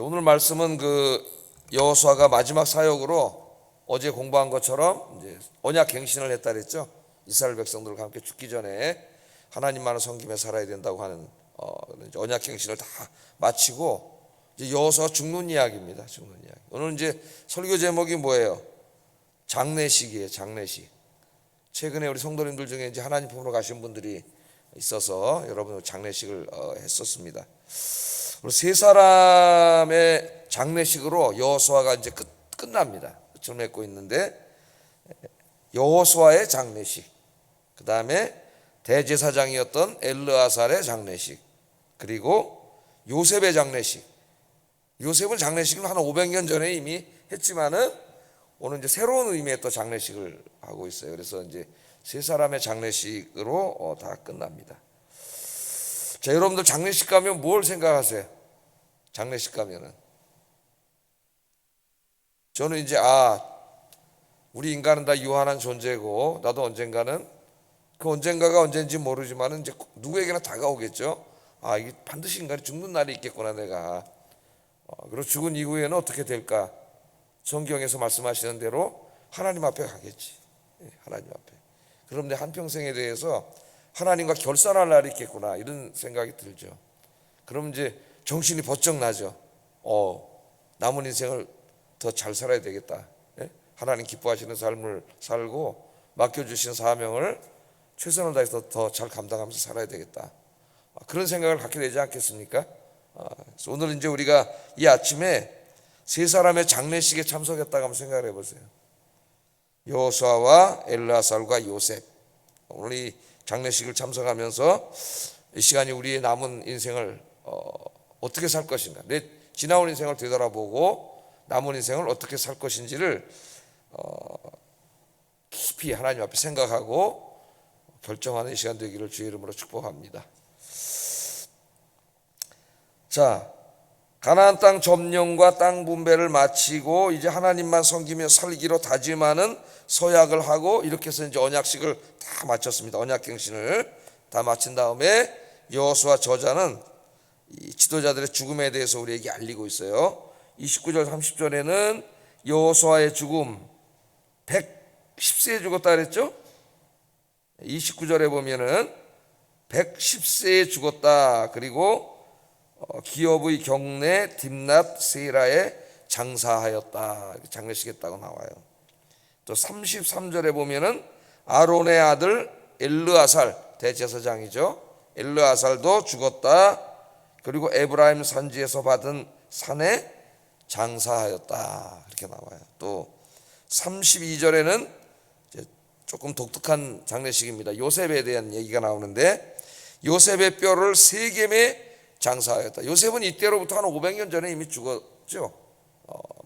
오늘 말씀은 여호수아가 마지막 사역으로 어제 공부한 것처럼 이제 언약 갱신을 했다 그랬죠. 이스라엘 백성들과 함께 죽기 전에 하나님만을 섬기며 살아야 된다고 하는 언약 갱신을 다 마치고 이제 여호수아 죽는 이야기입니다. 죽는 이야기. 오늘 이제 설교 제목이 뭐예요? 장례식이에요. 장례식. 최근에 우리 성도님들 중에 이제 하나님 품으로 가신 분들이 있어서 여러분 장례식을 했었습니다. 우리 세 사람의 장례식으로 여호수아가 이제 끝납니다. 끝을 맺고 있는데 여호수아의 장례식, 그 다음에 대제사장이었던 엘르아살의 장례식, 그리고 요셉의 장례식. 요셉은 장례식을 한 500년 전에 이미 했지만은 오늘 이제 새로운 의미의 또 장례식을 하고 있어요. 그래서 이제 세 사람의 장례식으로 다 끝납니다. 자, 여러분들 장례식 가면 뭘 생각하세요? 장례식 가면은 저는 이제 우리 인간은 다 유한한 존재고 나도 언젠가는 그 언젠가가 언젠지 모르지만은 이제 누구에게나 다가오겠죠. 이게 반드시 인간이 죽는 날이 있겠구나 내가. 그리고 죽은 이후에는 어떻게 될까? 성경에서 말씀하시는 대로 하나님 앞에 가겠지. 하나님 앞에. 그럼 내 한평생에 대해서 하나님과 결산할 날이 있겠구나 이런 생각이 들죠. 그럼 이제 정신이 번쩍 나죠. 남은 인생을 더 잘 살아야 되겠다. 하나님 기뻐하시는 삶을 살고 맡겨주신 사명을 최선을 다해서 더 잘 감당하면서 살아야 되겠다. 그런 생각을 갖게 되지 않겠습니까? 그래서 오늘 이제 우리가 이 아침에 세 사람의 장례식에 참석했다고 한번 생각을 해보세요. 여호수아와 엘르아살과 요셉. 오늘 이 장례식을 참석하면서 이 시간이 우리의 남은 인생을 어떻게 살 것인가, 내 지나온 인생을 되돌아보고 남은 인생을 어떻게 살 것인지를 깊이 하나님 앞에 생각하고 결정하는 시간 되기를 주의 이름으로 축복합니다. 자, 가나안 땅 점령과 땅 분배를 마치고 이제 하나님만 섬기며 살기로 다짐하는 서약을 하고 이렇게 해서 이제 언약식을 다 마쳤습니다. 언약갱신을 다 마친 다음에 여호수아 저자는 이 지도자들의 죽음에 대해서 우리에게 알리고 있어요. 29절 30절에는 여호수아의 죽음 110세에 죽었다 그랬죠. 29절에 보면은 110세에 죽었다. 그리고 기업의 경내 딥낫 세라에 장사하였다. 장례식했다고 나와요. 또 33절에 보면은 아론의 아들 엘르아살, 대제사장이죠. 엘르아살도 죽었다. 그리고 에브라임 산지에서 받은 산에 장사하였다. 이렇게 나와요. 또 32절에는 조금 독특한 장례식입니다. 요셉에 대한 얘기가 나오는데 요셉의 뼈를 세겜에 장사하였다. 요셉은 이때로부터 한 500년 전에 이미 죽었죠.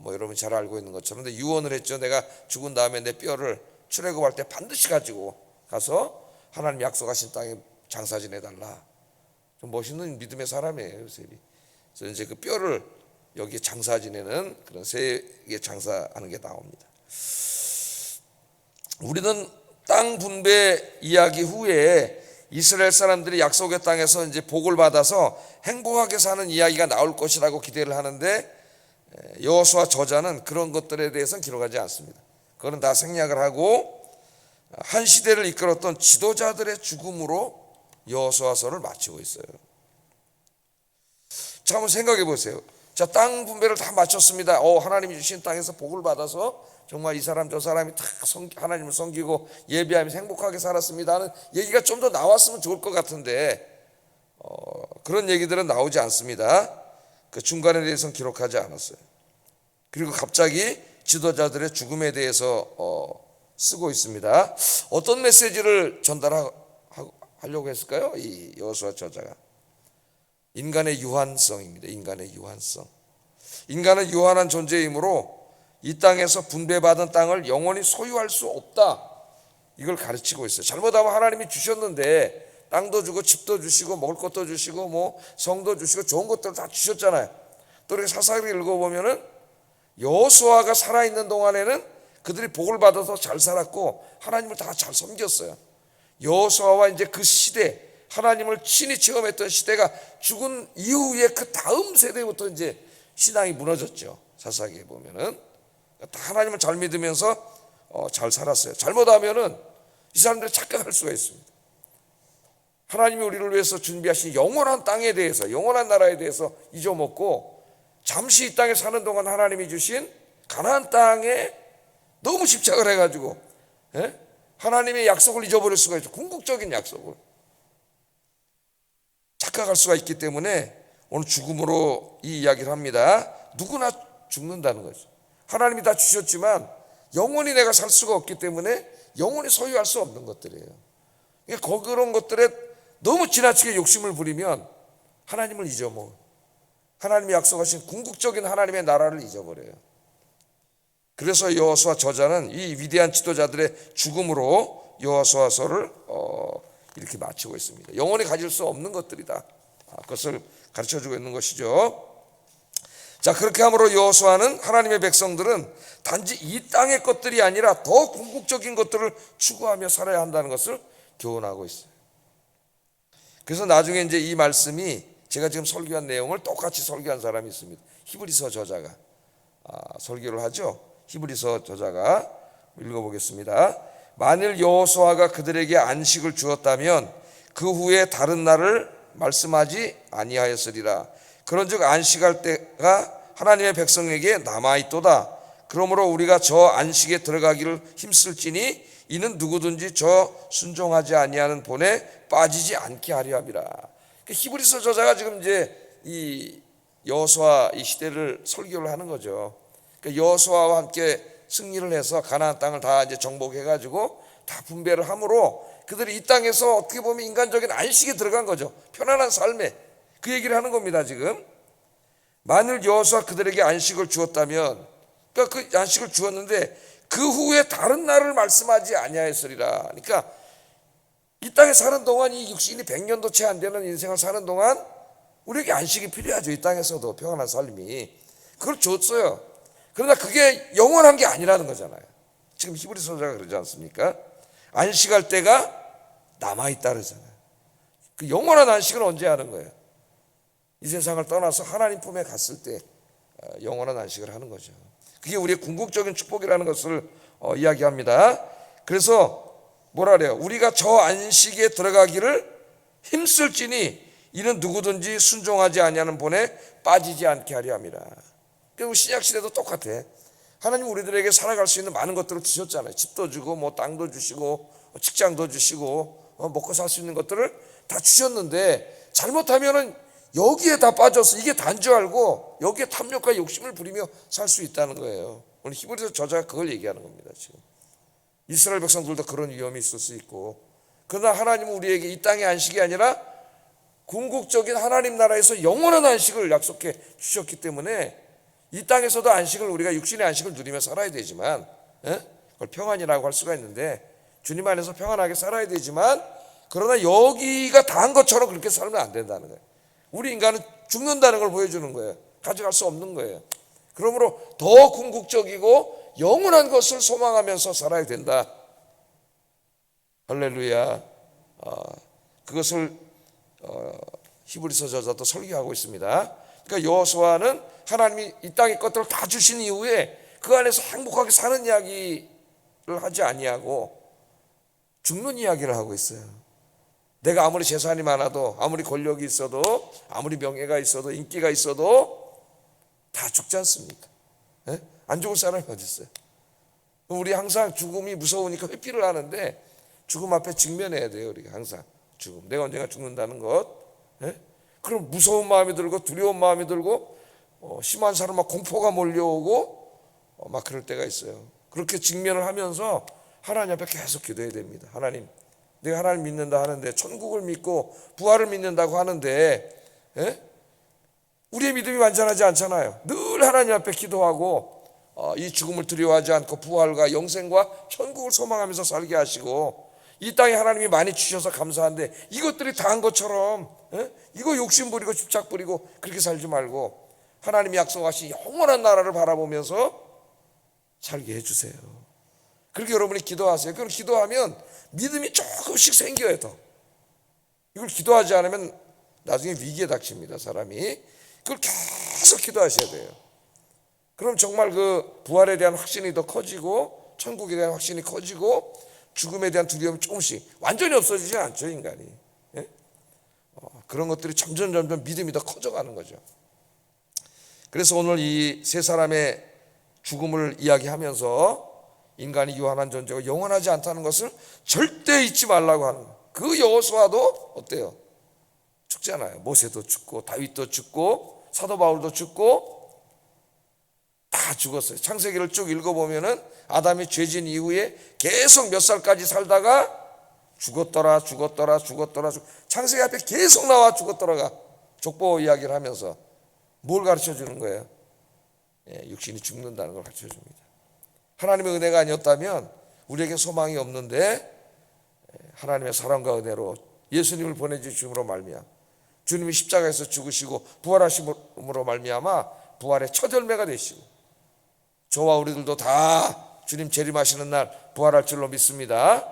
여러분이 잘 알고 있는 것처럼. 근데 유언을 했죠. 내가 죽은 다음에 내 뼈를 출애굽할 때 반드시 가지고 가서 하나님 약속하신 땅에 장사 지내달라. 좀 멋있는 믿음의 사람이에요, 요셉이. 그래서 이제 그 뼈를 여기에 장사 지내는 그런 세계 장사하는 게 나옵니다. 우리는 땅 분배 이야기 후에 이스라엘 사람들이 약속의 땅에서 이제 복을 받아서 행복하게 사는 이야기가 나올 것이라고 기대를 하는데 여호수아 저자는 그런 것들에 대해서는 기록하지 않습니다. 그거는 다 생략을 하고 한 시대를 이끌었던 지도자들의 죽음으로 여호수아서를 마치고 있어요. 자, 한번 생각해 보세요. 자, 땅 분배를 다 마쳤습니다. 하나님이 주신 땅에서 복을 받아서 정말 이 사람 저 사람이 다 하나님을 섬기고 예배하면서 행복하게 살았습니다 하는 얘기가 좀 더 나왔으면 좋을 것 같은데 그런 얘기들은 나오지 않습니다. 그 중간에 대해서는 기록하지 않았어요. 그리고 갑자기 지도자들의 죽음에 대해서 쓰고 있습니다. 어떤 메시지를 전달하려고 했을까요? 이 여호수아 저자가 인간의 유한성입니다. 인간의 유한성. 인간은 유한한 존재이므로 이 땅에서 분배받은 땅을 영원히 소유할 수 없다. 이걸 가르치고 있어요. 잘못하면 하나님이 주셨는데 땅도 주고 집도 주시고 먹을 것도 주시고 성도 주시고 좋은 것들 다 주셨잖아요. 또 이렇게 사사기 읽어보면은 여호수아가 살아있는 동안에는 그들이 복을 받아서 잘 살았고 하나님을 다 잘 섬겼어요. 여호수아와 이제 그 시대, 하나님을 친히 체험했던 시대가 죽은 이후에 그 다음 세대부터 이제 신앙이 무너졌죠. 사사기에 보면은 다 하나님을 잘 믿으면서 잘 살았어요. 잘못하면은 이 사람들이 착각할 수가 있습니다. 하나님이 우리를 위해서 준비하신 영원한 땅에 대해서, 영원한 나라에 대해서 잊어먹고 잠시 이 땅에 사는 동안 하나님이 주신 가나안 땅에 너무 집착을 해가지고 하나님의 약속을 잊어버릴 수가 있죠. 궁극적인 약속을 착각할 수가 있기 때문에 오늘 죽음으로 이 이야기를 합니다. 누구나 죽는다는 거죠. 하나님이 다 주셨지만 영원히 내가 살 수가 없기 때문에 영원히 소유할 수 없는 것들이에요. 그러니까 그런 것들에 너무 지나치게 욕심을 부리면 하나님을 잊어먹어요. 하나님이 약속하신 궁극적인 하나님의 나라를 잊어버려요. 그래서 여호수아 저자는 이 위대한 지도자들의 죽음으로 여호수아서를 이렇게 마치고 있습니다. 영원히 가질 수 없는 것들이다. 그것을 가르쳐주고 있는 것이죠. 자, 그렇게 함으로 여호수아는 하나님의 백성들은 단지 이 땅의 것들이 아니라 더 궁극적인 것들을 추구하며 살아야 한다는 것을 교훈하고 있어요. 그래서 나중에 이제 이 말씀이 제가 지금 설교한 내용을 똑같이 설교한 사람이 있습니다. 히브리서 저자가 설교를 하죠. 히브리서 저자가 읽어보겠습니다. 만일 여호수아가 그들에게 안식을 주었다면 그 후에 다른 날을 말씀하지 아니하였으리라. 그런즉 안식할 때가 하나님의 백성에게 남아있도다. 그러므로 우리가 저 안식에 들어가기를 힘쓸지니 이는 누구든지 저 순종하지 아니하는 본에 빠지지 않게 하려 함이라. 히브리서 저자가 지금 이제 이 여호수아 이 시대를 설교를 하는 거죠. 여호수아와 함께 승리를 해서 가나안 땅을 다 이제 정복해가지고 다 분배를 함으로 그들이 이 땅에서 어떻게 보면 인간적인 안식에 들어간 거죠. 편안한 삶에 그 얘기를 하는 겁니다. 지금 만일 여호수아 그들에게 안식을 주었다면, 그러니까 그 안식을 주었는데 그 후에 다른 날을 말씀하지 아니하였으리라. 그러니까 이 땅에 사는 동안 이 육신이 100년도 채 안 되는 인생을 사는 동안 우리에게 안식이 필요하죠. 이 땅에서도 평안한 삶이. 그걸 줬어요. 그러나 그게 영원한 게 아니라는 거잖아요. 지금 히브리서자가 그러지 않습니까? 안식할 때가 남아있다 그러잖아요. 그 영원한 안식은 언제 하는 거예요? 이 세상을 떠나서 하나님 품에 갔을 때 영원한 안식을 하는 거죠. 그게 우리의 궁극적인 축복이라는 것을 이야기합니다. 그래서 뭐라 그래요? 우리가 저 안식에 들어가기를 힘쓸지니 이는 누구든지 순종하지 아니하는 본에 빠지지 않게 하려 함이라. 그리고 신약시대도 똑같아. 하나님 우리들에게 살아갈 수 있는 많은 것들을 주셨잖아요. 집도 주고 뭐 땅도 주시고 직장도 주시고 먹고 살 수 있는 것들을 다 주셨는데 잘못하면은 여기에 다 빠져서 이게 다인 줄 알고 여기에 탐욕과 욕심을 부리며 살 수 있다는 거예요. 오늘 히브리서 저자가 그걸 얘기하는 겁니다. 지금 이스라엘 백성들도 그런 위험이 있을 수 있고, 그러나 하나님은 우리에게 이 땅의 안식이 아니라 궁극적인 하나님 나라에서 영원한 안식을 약속해 주셨기 때문에 이 땅에서도 안식을 우리가 육신의 안식을 누리며 살아야 되지만 그걸 평안이라고 할 수가 있는데 주님 안에서 평안하게 살아야 되지만, 그러나 여기가 다한 것처럼 그렇게 살면 안 된다는 거예요. 우리 인간은 죽는다는 걸 보여주는 거예요. 가져갈 수 없는 거예요. 그러므로 더 궁극적이고 영원한 것을 소망하면서 살아야 된다. 할렐루야. 그것을 히브리서 저자도 설교하고 있습니다. 그러니까 여호수아는 하나님이 이 땅의 것들을 다 주신 이후에 그 안에서 행복하게 사는 이야기를 하지 아니하고 죽는 이야기를 하고 있어요. 내가 아무리 재산이 많아도, 아무리 권력이 있어도, 아무리 명예가 있어도, 인기가 있어도 다 죽지 않습니까? 안 죽을 사람이 어디 있어요? 우리 항상 죽음이 무서우니까 회피를 하는데 죽음 앞에 직면해야 돼요. 우리가 항상 죽음, 내가 언젠가 죽는다는 것. 그럼 무서운 마음이 들고 두려운 마음이 들고 심한 사람 막 공포가 몰려오고 막 그럴 때가 있어요. 그렇게 직면을 하면서 하나님 앞에 계속 기도해야 됩니다. 하나님, 내가 하나님 믿는다 하는데, 천국을 믿고 부활을 믿는다고 하는데 우리의 믿음이 완전하지 않잖아요. 늘 하나님 앞에 기도하고 이 죽음을 두려워하지 않고 부활과 영생과 천국을 소망하면서 살게 하시고, 이 땅에 하나님이 많이 주셔서 감사한데 이것들이 다 한 것처럼 이거 욕심 부리고 집착 부리고 그렇게 살지 말고 하나님이 약속하신 영원한 나라를 바라보면서 살게 해주세요. 그렇게 여러분이 기도하세요. 그럼 기도하면 믿음이 조금씩 생겨요. 더 이걸 기도하지 않으면 나중에 위기에 닥칩니다. 사람이 그걸 계속 기도하셔야 돼요. 그럼 정말 그 부활에 대한 확신이 더 커지고 천국에 대한 확신이 커지고 죽음에 대한 두려움이 조금씩 완전히 없어지지 않죠, 인간이. 예? 그런 것들이 점점 믿음이 더 커져가는 거죠. 그래서 오늘 이 세 사람의 죽음을 이야기하면서 인간이 유한한 존재고 영원하지 않다는 것을 절대 잊지 말라고 하는 거예요. 그 여호수아도 어때요? 죽잖아요. 모세도 죽고 다윗도 죽고 사도 바울도 죽고 다 죽었어요. 창세기를 쭉 읽어보면은 아담이 죄진 이후에 계속 몇 살까지 살다가 죽었더라. 창세기 앞에 계속 나와 죽었더라가 족보 이야기를 하면서 뭘 가르쳐 주는 거예요? 육신이 죽는다는 걸 가르쳐 줍니다. 하나님의 은혜가 아니었다면 우리에게 소망이 없는데 하나님의 사랑과 은혜로 예수님을 보내주심으로 말미암아 주님이 십자가에서 죽으시고 부활하심으로 말미암아 부활의 첫 열매가 되시고 저와 우리들도 다 주님 재림하시는 날 부활할 줄로 믿습니다.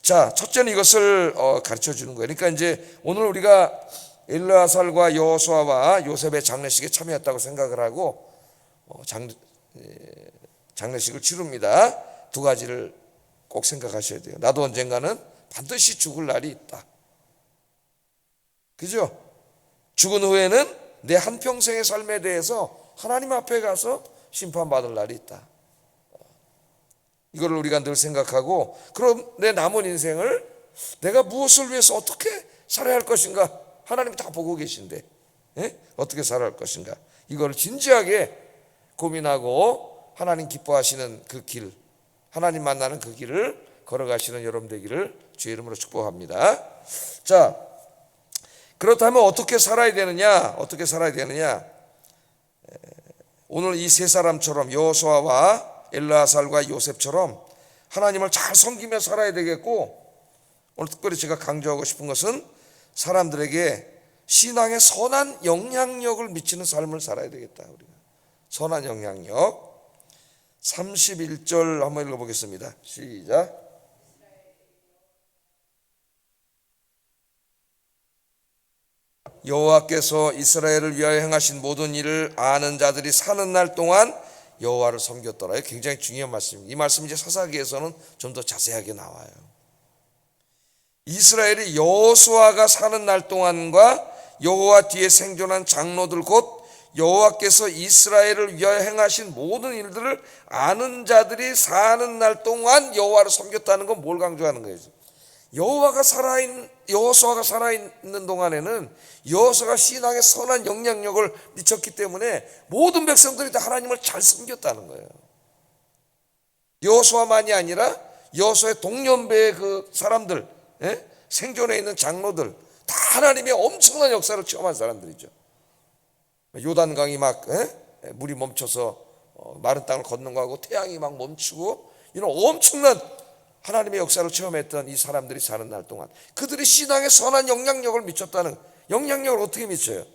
자, 첫째는 이것을 가르쳐 주는 거예요. 그러니까 이제 오늘 우리가 엘르아살과 여호수아와 요셉의 장례식에 참여했다고 생각을 하고 장례식을 치릅니다. 두 가지를 꼭 생각하셔야 돼요. 나도 언젠가는 반드시 죽을 날이 있다. 그죠? 죽은 후에는 내 한평생의 삶에 대해서 하나님 앞에 가서 심판받을 날이 있다. 이걸 우리가 늘 생각하고 그럼 내 남은 인생을 내가 무엇을 위해서 어떻게 살아야 할 것인가? 하나님이 다 보고 계신데 어떻게 살아야 할 것인가? 이걸 진지하게 고민하고 하나님 기뻐하시는 그 길, 하나님 만나는 그 길을 걸어가시는 여러분 되기를 주의 이름으로 축복합니다. 자, 그렇다면 어떻게 살아야 되느냐? 오늘 이 세 사람처럼 여호수아와 엘르아살과 요셉처럼 하나님을 잘 섬기며 살아야 되겠고, 오늘 특별히 제가 강조하고 싶은 것은 사람들에게 신앙의 선한 영향력을 미치는 삶을 살아야 되겠다. 우리가 선한 영향력. 31절 한번 읽어보겠습니다. 시작. 여호와께서 이스라엘을 위하여 행하신 모든 일을 아는 자들이 사는 날 동안 여호와를 섬겼더라. 굉장히 중요한 말씀입니다. 이 말씀이 이제 사사기에서는 좀 더 자세하게 나와요. 이스라엘이 여호수아가 사는 날 동안과 여호와 뒤에 생존한 장로들 곧 여호와께서 이스라엘을 위하여 행하신 모든 일들을 아는 자들이 사는 날 동안 여호와를 섬겼다는 건 뭘 강조하는 거예요? 여호수아가 살아있는 동안에는 여호수아가 신앙에 선한 영향력을 미쳤기 때문에 모든 백성들이 다 하나님을 잘 섬겼다는 거예요. 여호수아만이 아니라 여호수아의 동년배의 그 사람들, 생존해 있는 장로들 다 하나님의 엄청난 역사를 체험한 사람들이죠. 요단강이 막 물이 멈춰서 마른 땅을 걷는 거하고 태양이 막 멈추고 이런 엄청난 하나님의 역사를 체험했던 이 사람들이 사는 날 동안 그들이 신앙에 선한 영향력을 미쳤다는, 영향력을 어떻게 미쳐요?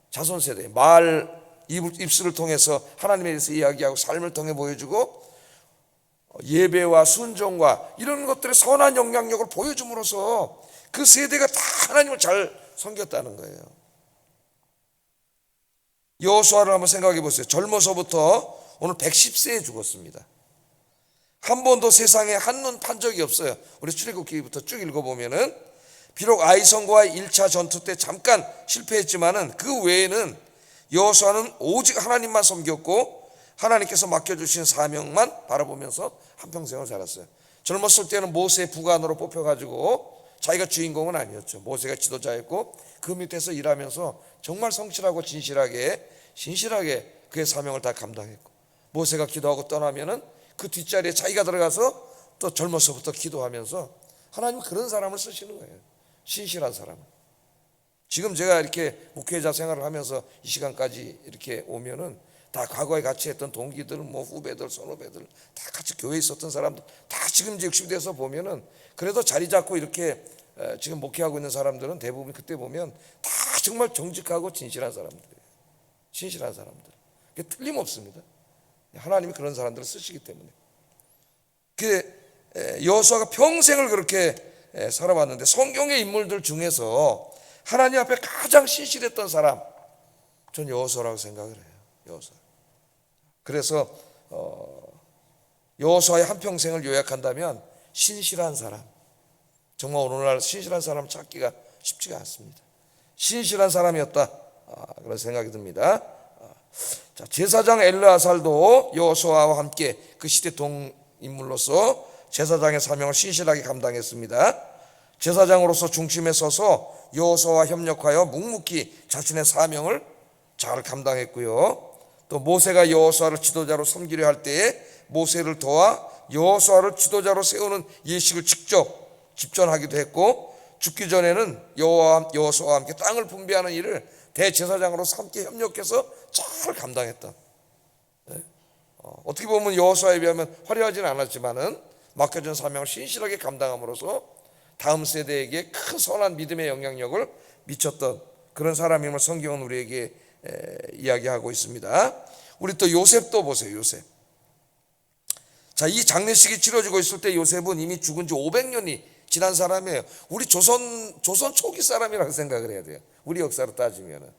자손세대 말 입술을 통해서 하나님에 대해서 이야기하고 삶을 통해 보여주고 예배와 순종과 이런 것들의 선한 영향력을 보여줌으로써 그 세대가 다 하나님을 잘 섬겼다는 거예요. 여호수아를 한번 생각해 보세요. 젊어서부터 오늘 110세에 죽었습니다. 한 번도 세상에 한눈 판 적이 없어요. 우리 출애굽기부터 쭉 읽어보면은 비록 아이성과의 1차 전투 때 잠깐 실패했지만은 그 외에는 여호수아는 오직 하나님만 섬겼고 하나님께서 맡겨주신 사명만 바라보면서 한평생을 살았어요. 젊었을 때는 모세의 부관으로 뽑혀가지고 자기가 주인공은 아니었죠. 모세가 지도자였고 그 밑에서 일하면서 정말 성실하고 진실하게 그의 사명을 다 감당했고, 모세가 기도하고 떠나면은 그 뒷자리에 자기가 들어가서 또 젊어서부터 기도하면서 하나님 그런 사람을 쓰시는 거예요. 신실한 사람. 지금 제가 이렇게 목회자 생활을 하면서 이 시간까지 이렇게 오면은 다 과거에 같이 했던 동기들, 후배들, 선후배들 다 같이 교회에 있었던 사람들 다 지금 이제 60 돼서 보면은 그래도 자리 잡고 이렇게 지금 목회하고 있는 사람들은 대부분 그때 보면 다 정말 정직하고 진실한 사람들이에요. 신실한 사람들. 그게 틀림없습니다. 하나님이 그런 사람들을 쓰시기 때문에. 여호수아가 평생을 그렇게 살아왔는데 성경의 인물들 중에서 하나님 앞에 가장 신실했던 사람, 전 여호수아라고 생각을 해요. 여호수아. 그래서 여호수아의 한평생을 요약한다면 신실한 사람, 정말 오늘날 신실한 사람 찾기가 쉽지가 않습니다. 신실한 사람이었다, 그런 생각이 듭니다. 자, 제사장 엘르아살도 여호수아와 함께 그 시대 동인물로서 제사장의 사명을 신실하게 감당했습니다. 제사장으로서 중심에 서서 여호수아와 협력하여 묵묵히 자신의 사명을 잘 감당했고요. 또 모세가 여호수아를 지도자로 섬기려 할 때에 모세를 도와 여호수아를 지도자로 세우는 예식을 직접 집전하기도 했고, 죽기 전에는 여호수아와 함께 땅을 분배하는 일을 대제사장으로서 함께 협력해서 잘 감당했다. 어떻게 보면 여호수아에 비하면 화려하지는 않았지만은 맡겨진 사명을 신실하게 감당함으로써 다음 세대에게 큰 선한 믿음의 영향력을 미쳤던 그런 사람임을 성경은 우리에게 이야기하고 있습니다. 우리 또 요셉도 보세요. 요셉. 자, 이 장례식이 치러지고 있을 때 요셉은 이미 죽은 지 500년이 지난 사람이에요. 우리 조선 초기 사람이라고 생각을 해야 돼요. 우리 역사로 따지면은.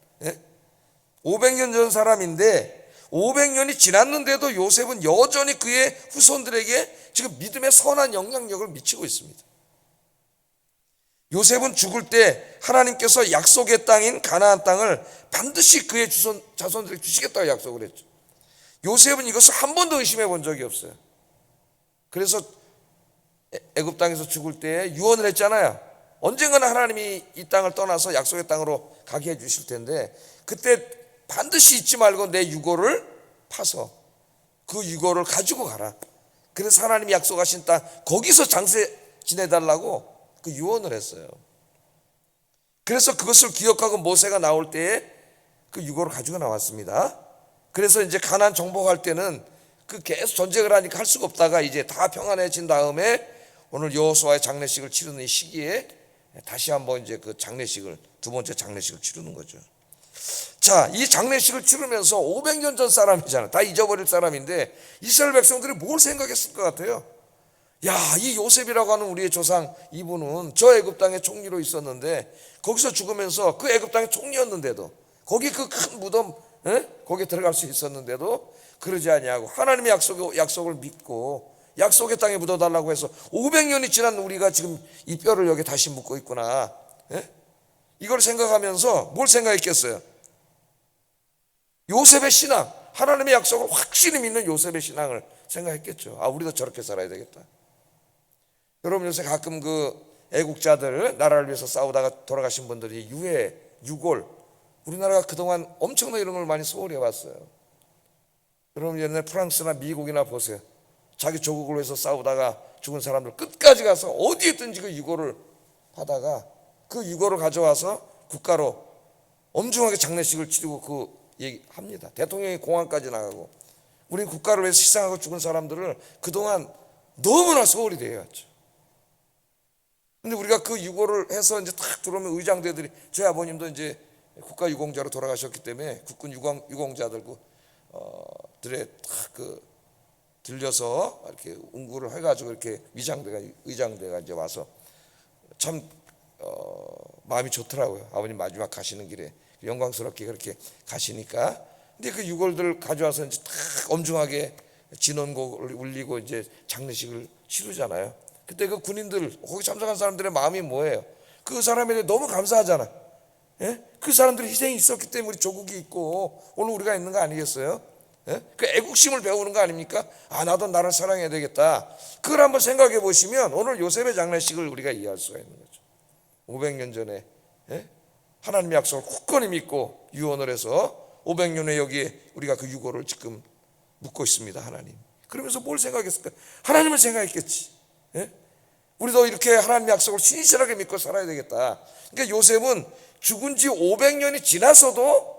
500년 전 사람인데 500년이 지났는데도 요셉은 여전히 그의 후손들에게 지금 믿음의 선한 영향력을 미치고 있습니다. 요셉은 죽을 때 하나님께서 약속의 땅인 가나안 땅을 반드시 그의 자손들에게 주시겠다고 약속을 했죠. 요셉은 이것을 한 번도 의심해 본 적이 없어요. 그래서 애굽 땅에서 죽을 때 유언을 했잖아요. 언젠가는 하나님이 이 땅을 떠나서 약속의 땅으로 가게 해 주실 텐데 그때 반드시 잊지 말고 내 유고를 파서 그 유고를 가지고 가라. 그래서 하나님이 약속하신 땅 거기서 장세 지내달라고 그 유언을 했어요. 그래서 그것을 기억하고 모세가 나올 때에 그 유고를 가지고 나왔습니다. 그래서 이제 가나안 정복할 때는 그 계속 전쟁을 하니까 할 수가 없다가 이제 다 평안해진 다음에 오늘 여호수아의 장례식을 치르는 이 시기에 다시 한번 이제 그 장례식을 두 번째 장례식을 치르는 거죠. 자, 이 장례식을 치르면서 500년 전 사람이잖아. 다 잊어버릴 사람인데 이스라엘 백성들이 뭘 생각했을 것 같아요? 야, 이 요셉이라고 하는 우리의 조상 이분은 저 애굽 땅의 총리로 있었는데 거기서 죽으면서 그 애굽 땅의 총리였는데도 거기 그 큰 무덤 거기에 들어갈 수 있었는데도 그러지 아니하고 하나님의 약속을 믿고 약속의 땅에 묻어달라고 해서 500년이 지난 우리가 지금 이 뼈를 여기 다시 묻고 있구나. 이걸 생각하면서 뭘 생각했겠어요? 요셉의 신앙, 하나님의 약속을 확실히 믿는 요셉의 신앙을 생각했겠죠. 아, 우리도 저렇게 살아야 되겠다. 여러분 요새 가끔 그 애국자들 나라를 위해서 싸우다가 돌아가신 분들이 유해, 유골, 우리나라가 그동안 엄청나게 이런 걸 많이 소홀히 해왔어요. 여러분 옛날에 프랑스나 미국이나 보세요. 자기 조국을 위해서 싸우다가 죽은 사람들 끝까지 가서 어디에 있든지 그 유골을 하다가 그 유골을 가져와서 국가로 엄중하게 장례식을 치르고 그 얘기합니다. 대통령이 공항까지 나가고. 우리는 국가를 위해서 희생하고 죽은 사람들을 그동안 너무나 소홀히 대해왔죠. 근데 우리가 그 유골을 해서 이제 딱 들어오면 의장대들이 저희 아버님도 이제 국가 유공자로 돌아가셨기 때문에 국군 유공자들 들에 딱 그 들려서 이렇게 운구를 해가지고 이렇게 의장대가 이제 와서 참 마음이 좋더라고요. 아버님 마지막 가시는 길에 영광스럽게 그렇게 가시니까. 근데 그 유골들 가져와서 이제 딱 엄중하게 진원곡을 울리고 이제 장례식을 치르잖아요. 그때 그 군인들 거기 참석한 사람들의 마음이 뭐예요? 그 사람에 대해 너무 감사하잖아. 그 사람들이 희생이 있었기 때문에 우리 조국이 있고 오늘 우리가 있는 거 아니겠어요? 그 애국심을 배우는 거 아닙니까? 아, 나도 나를 사랑해야 되겠다. 그걸 한번 생각해 보시면 오늘 요셉의 장례식을 우리가 이해할 수가 있는 거죠. 500년 전에 하나님의 약속을 굳건히 믿고 유언을 해서 500년 후에 여기에 우리가 그 유고를 지금 묻고 있습니다. 하나님. 그러면서 뭘 생각했을까? 하나님을 생각했겠지. 우리도 이렇게 하나님의 약속을 신실하게 믿고 살아야 되겠다. 그러니까 요셉은 죽은 지 500년이 지나서도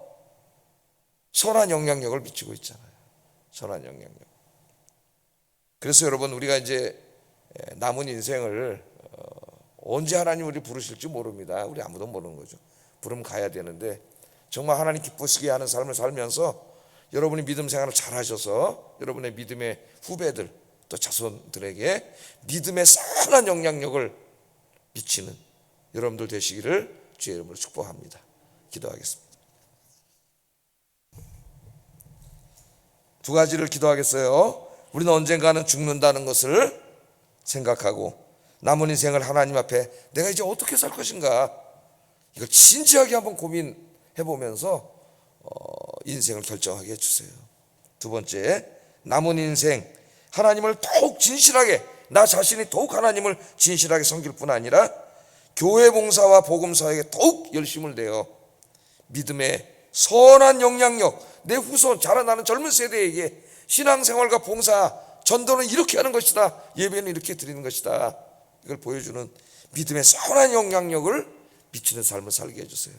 선한 영향력을 미치고 있잖아요. 선한 영향력. 그래서 여러분 우리가 이제 남은 인생을 언제 하나님 우리 부르실지 모릅니다. 우리 아무도 모르는 거죠. 부르면 가야 되는데 정말 하나님 기쁘시게 하는 삶을 살면서 여러분이 믿음 생활을 잘 하셔서 여러분의 믿음의 후배들 또 자손들에게 믿음의 선한 영향력을 미치는 여러분들 되시기를 주의 이름으로 축복합니다. 기도하겠습니다. 두 가지를 기도하겠어요. 우리는 언젠가는 죽는다는 것을 생각하고 남은 인생을 하나님 앞에 내가 이제 어떻게 살 것인가, 이걸 진지하게 한번 고민해 보면서 인생을 결정하게 해주세요. 두 번째, 남은 인생 하나님을 더욱 진실하게, 나 자신이 더욱 하나님을 진실하게 섬길 뿐 아니라 교회 봉사와 복음 사역에 더욱 열심을 내어 믿음의 선한 영향력, 내 후손 자라나는 젊은 세대에게 신앙생활과 봉사, 전도는 이렇게 하는 것이다, 예배는 이렇게 드리는 것이다, 이걸 보여주는 믿음의 선한 영향력을 미치는 삶을 살게 해주세요.